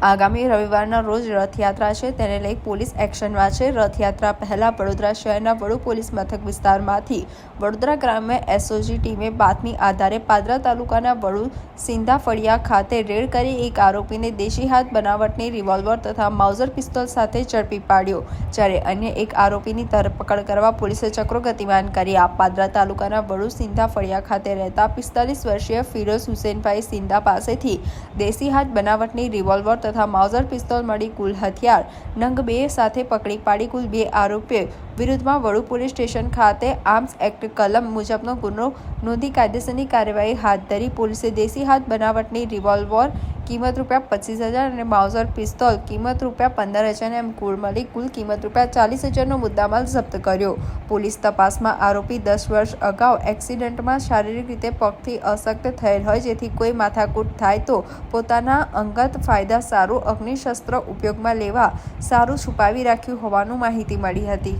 આગામી રવિવારના રોજ રથયાત્રા છે, તેને લઈ પોલીસ એક્શનમાં છે। રથયાત્રા પહેલા વડોદરા શહેરના વડુ પોલીસ મથક વિસ્તારમાંથી વડોદરા ગ્રામ્ય એસઓજી ટીમે બાતમી આધારે પાદરા તાલુકાના વડુ સિંધા ફળિયા ખાતે રેડ કરી એક આરોપીને દેશી હાથ બનાવટની રિવોલ્વર તથા માઉઝર પિસ્તોલ સાથે ઝડપી પાડ્યો, જ્યારે અન્ય એક આરોપીની ધરપકડ કરવા પોલીસે ચક્રો ગતિમાન કર્યા। પાદરા તાલુકાના વડુ સિંધા ફળિયા ખાતે રહેતા 45 વર્ષીય ફિરોઝ હુસેનભાઈ સિંધા પાસેથી દેશી હાથ બનાવટની રિવોલ્વર તથા માઉઝર પિસ્તોલ મળી કુલ હથિયાર નંગ 2 સાથે પકડી પાડી કુલ 2 આરોપીઓ વિરુદ્ધમાં વડુ પોલીસ સ્ટેશન ખાતે આર્મ્સ એક્ટ કલમ મુજબનો ગુનો નોંધી કાયદેસરની કાર્યવાહી હાથ ધરી। પોલીસે દેશી હાથ બનાવટની રિવોલ્વર કિંમત ₹25,000 અને માઉઝર પિસ્તોલ કિંમત ₹15,000 એમ કુલ મળી કુલ કિંમત ₹40,000નો મુદ્દામાલ જપ્ત કર્યો। પોલીસ તપાસમાં આરોપી 10 વર્ષ અગાઉ એક્સિડન્ટમાં શારીરિક રીતે પગથી અશક્ત થયેલ હોય, જેથી કોઈ માથાકૂટ થાય તો પોતાના અંગત ફાયદા સારું અગ્નિશસ્ત્ર ઉપયોગમાં લેવા સારું છુપાવી રાખ્યું હોવાનું માહિતી મળી હતી।